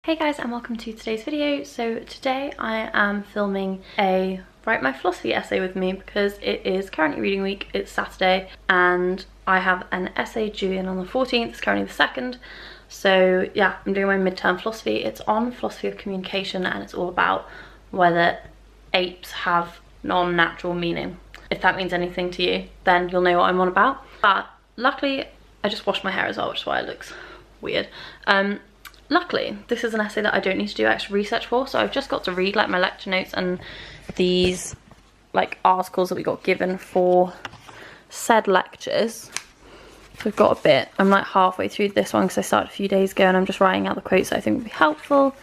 Hey guys, and welcome to today's video. So today I am filming a write my philosophy essay with me because it is currently reading week. It's Saturday and I have an essay due in on the 14th. It's currently the 2nd. So yeah, I'm doing my midterm philosophy. It's on philosophy of communication and it's all about whether apes have non-natural meaning. If that means anything to you, then you'll know what I'm on about. But luckily I just washed my hair as well, which is why it looks weird. Luckily, this is an essay that I don't need to do extra research for, so I've just got to read like my lecture notes and these like articles that we got given for said lectures. So I've got a bit. I'm like halfway through this one because I started a few days ago and I'm just writing out the quotes that I think would be helpful.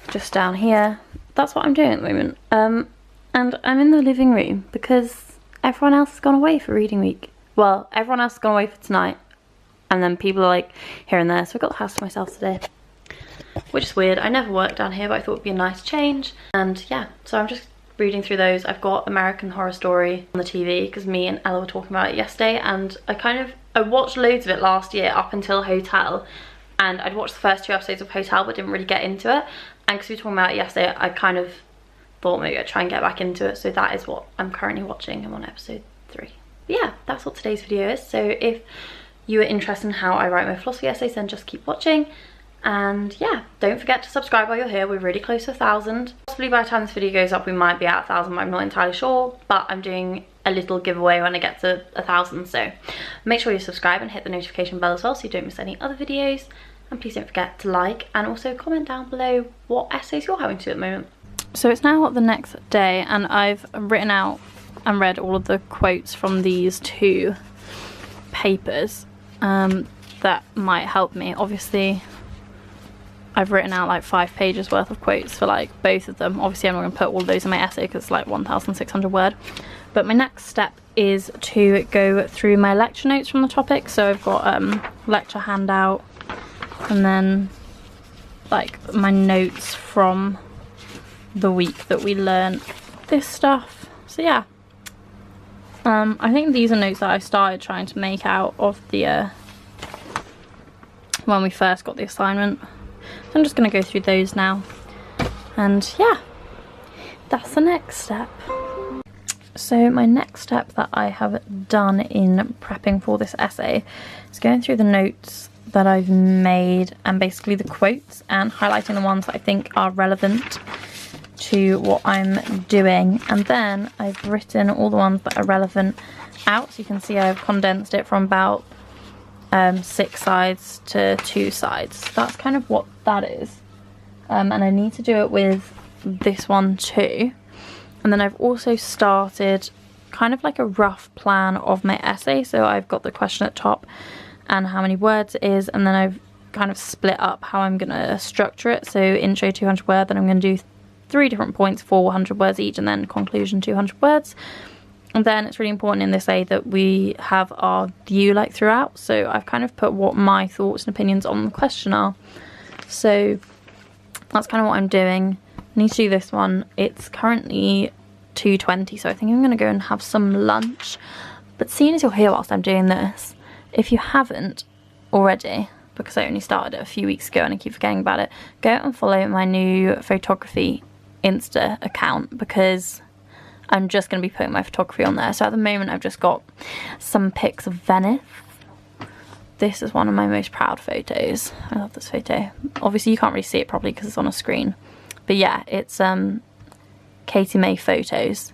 Just down here. That's what I'm doing at the moment. And I'm in the living room because everyone else has gone away for reading week. Well, everyone else has gone away for tonight. And then people are like here and there, so I got the house to myself today, which is weird. I never worked down here, but I thought it would be a nice change. And yeah, so I'm just reading through those. I've got American Horror Story on the TV because me and Ella were talking about it yesterday, and I watched loads of it last year up until Hotel, and I'd watched the first 2 episodes of Hotel but didn't really get into it. And because we were talking about it yesterday, I kind of thought maybe I'd try and get back into it, so that is what I'm currently watching. I'm on episode 3. But yeah, that's what today's video is. So if you are interested in how I write my philosophy essays, then just keep watching. And yeah, don't forget to subscribe while you're here. We're really close to 1,000. Possibly by the time this video goes up we might be at 1,000, but I'm not entirely sure. But I'm doing a little giveaway when I get to 1,000, so make sure you subscribe and hit the notification bell as well so you don't miss any other videos. And please don't forget to like and also comment down below what essays you're having to do at the moment. So it's now the next day and I've written out and read all of the quotes from these 2 papers that might help me. Obviously I've written out like 5 pages worth of quotes for like both of them. Obviously I'm not going to put all of those in my essay because it's like 1,600 word, but my next step is to go through my lecture notes from the topic. So I've got lecture handout and then like my notes from the week that we learned this stuff. So yeah, I think these are notes that I started trying to make out of the when we first got the assignment. So I'm just going to go through those now. And yeah, that's the next step. So my next step that I have done in prepping for this essay is going through the notes that I've made and basically the quotes and highlighting the ones that I think are relevant to what I'm doing, and then I've written all the ones that are relevant out. So you can see I've condensed it from about 6 sides to 2 sides. So that's kind of what that is, and I need to do it with this one too. And then I've also started kind of like a rough plan of my essay. So I've got the question at top and how many words it is, and then I've kind of split up how I'm gonna structure it. So intro 200 word, then I'm gonna do 3 different points for 100 words each, and then conclusion 200 words. And then it's really important in this essay that we have our view like throughout. So I've kind of put what my thoughts and opinions on the question are. So that's kind of what I'm doing. I need to do this one. It's currently 2:20, so I think I'm going to go and have some lunch. But seeing as you're here whilst I'm doing this, if you haven't already, because I only started it a few weeks ago and I keep forgetting about it, go and follow my new photography Insta account because I'm just going to be putting my photography on there. So at the moment I've just got some pics of Venice. This is one of my most proud photos. I love this photo. Obviously you can't really see it properly because it's on a screen. But yeah, it's Katie May photos.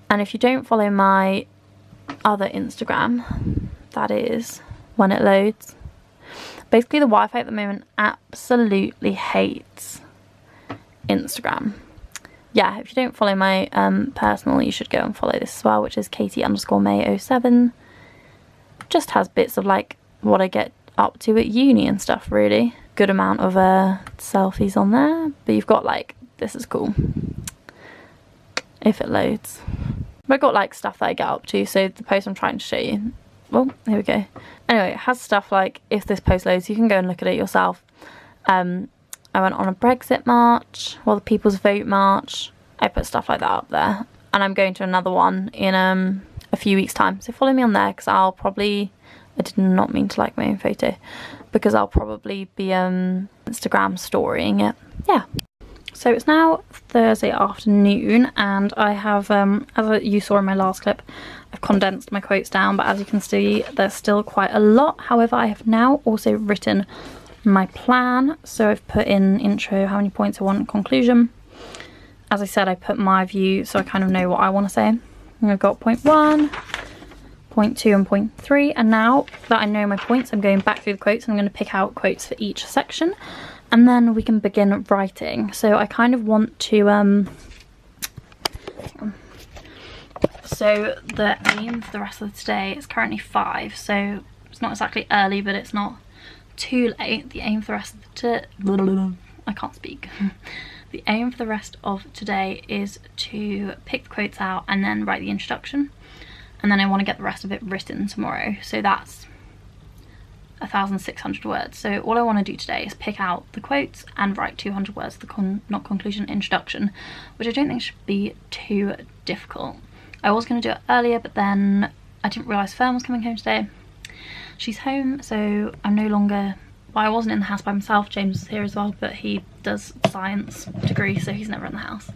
And if you don't follow my other Instagram, that is when it loads. Basically the Wi-Fi at the moment absolutely hates Instagram. Yeah, if you don't follow my personal, you should go and follow this as well, which is Katie_May07. Just has bits of like what I get up to at uni and stuff, really. Good amount of selfies on there, but you've got like, this is cool if it loads. But I've got like stuff that I get up to, so the post I'm trying to show you, well, here we go. Anyway, it has stuff like, if this post loads, you can go and look at it yourself. I went on a Brexit march, well, the People's Vote march. I put stuff like that up there. And I'm going to another one in a few weeks' time. So follow me on there because I'll probably I did not mean to like my own photo because I'll probably be Instagram storying it. Yeah. So it's now Thursday afternoon and I have, as you saw in my last clip, I've condensed my quotes down, but as you can see, there's still quite a lot. However, I have now also written my plan. So I've put in intro, how many points I want, conclusion. As I said, I put my view, so I kind of know what I want to say. And I've got point 1, point 2 and point 3. And now that I know my points, I'm going back through the quotes and I'm going to pick out quotes for each section. And then we can begin writing. So I kind of want to, so the aim for the rest of today is currently 5. So it's not exactly early, but it's not too late. The aim for the rest of I can't speak. The aim for the rest of today is to pick the quotes out and then write the introduction. And then I want to get the rest of it written tomorrow. So that's 1,600 words. So all I want to do today is pick out the quotes and write 200 words of the not conclusion, introduction, which I don't think should be too difficult. I was going to do it earlier, but then I didn't realise Fern was coming home today. She's home, so I'm no longer, well, I wasn't in the house by myself. James is here as well, but he does science degree, so he's never in the house.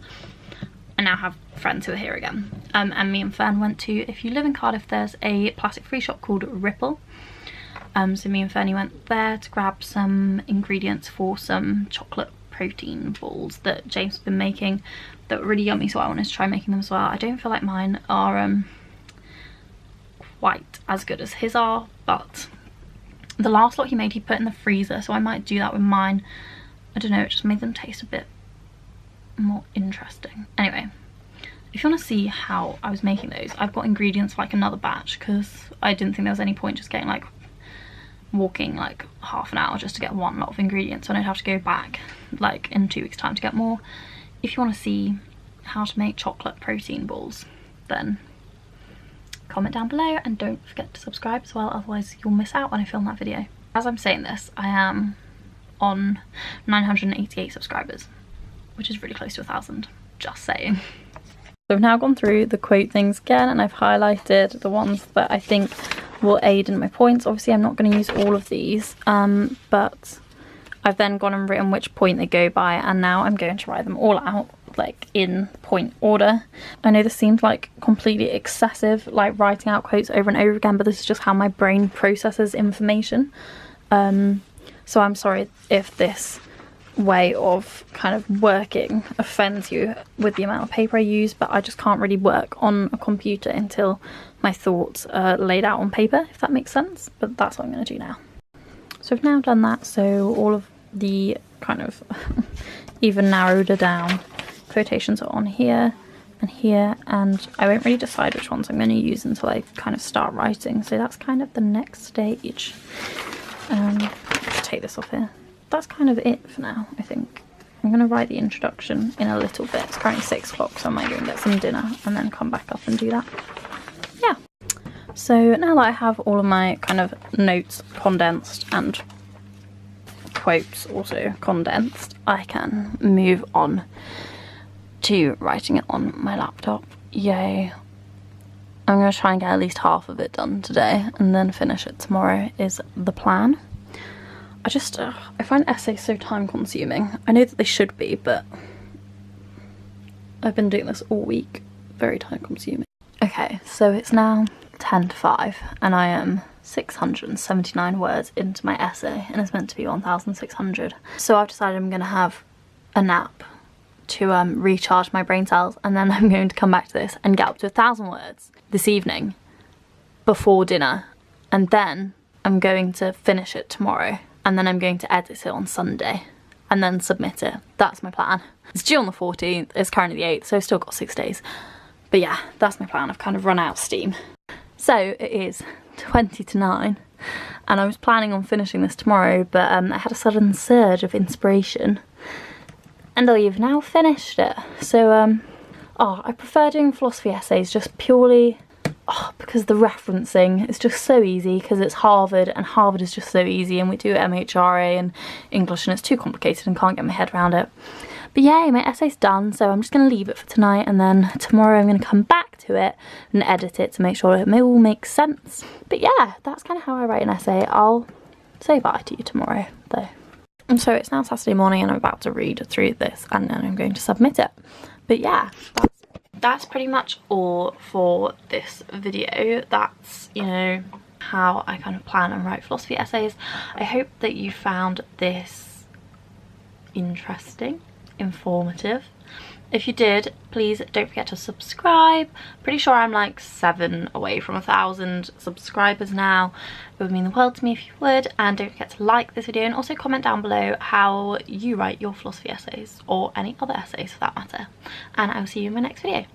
I now have friends who are here again. And me and Fern went to, if you live in Cardiff, there's a plastic free shop called Ripple. So me and Fernie went there to grab some ingredients for some chocolate protein balls that James has been making that were really yummy, so I wanted to try making them as well. I don't feel like mine are quite as good as his are, but the last lot he made he put in the freezer, so I might do that with mine. I don't know, it just made them taste a bit more interesting. Anyway, if you want to see how I was making those, I've got ingredients for like another batch because I didn't think there was any point just getting like walking like half an hour just to get one lot of ingredients, and I'd have to go back like in 2 weeks time to get more. If you want to see how to make chocolate protein balls, then comment down below and don't forget to subscribe as well, otherwise you'll miss out when I film that video. As I'm saying this, I am on 988 subscribers, which is really close to 1,000, just saying. So I've now gone through the quote things again and I've highlighted the ones that I think will aid in my points. Obviously I'm not going to use all of these, but I've then gone and written which point they go by, and now I'm going to write them all out like in point order. I know this seems like completely excessive, like writing out quotes over and over again, but this is just how my brain processes information. So I'm sorry if this way of kind of working offends you with the amount of paper I use, but I just can't really work on a computer until my thoughts are laid out on paper, if that makes sense. But that's what I'm going to do now. So I've now done that, so all of the kind of even narrowed it down quotations are on here and here, and I won't really decide which ones I'm going to use until I kind of start writing, so that's kind of the next stage. Let's take this off here. That's kind of it for now, I think. I'm going to write the introduction in a little bit. It's currently 6 o'clock, so I might go and get some dinner and then come back up and do that. Yeah. So now that I have all of my kind of notes condensed and quotes also condensed, I can move on to writing it on my laptop. Yay. I'm going to try and get at least half of it done today and then finish it tomorrow is the plan. I find essays so time consuming. I know that they should be, but I've been doing this all week. Very time consuming. Okay, so it's now 10 to 5 and I am 679 words into my essay and it's meant to be 1,600. So I've decided I'm going to have a nap to recharge my brain cells, and then I'm going to come back to this and get up to 1,000 words this evening before dinner, and then I'm going to finish it tomorrow, and then I'm going to edit it on Sunday and then submit it. That's my plan. It's due on the 14th, it's currently the 8th, so I've still got 6 days. But yeah, that's my plan. I've kind of run out of steam. So it is 20 to 9 and I was planning on finishing this tomorrow, but I had a sudden surge of inspiration and I've now finished it. So I prefer doing philosophy essays just purely because the referencing is just so easy, because it's Harvard and Harvard is just so easy, and we do MHRA and English and it's too complicated and can't get my head around it. But yeah, my essay's done, so I'm just going to leave it for tonight, and then tomorrow I'm going to come back to it and edit it to make sure it all makes sense. But yeah, that's kind of how I write an essay. I'll say bye to you tomorrow though. And so it's now Saturday morning and I'm about to read through this and then I'm going to submit it. But yeah, that's pretty much all for this video. That's, you know, how I kind of plan and write philosophy essays. I hope that you found this interesting, informative. If you did, please don't forget to subscribe. Pretty sure I'm like 7 away from 1,000 subscribers now. It would mean the world to me if you would. And don't forget to like this video and also comment down below how you write your philosophy essays or any other essays for that matter. And I will see you in my next video.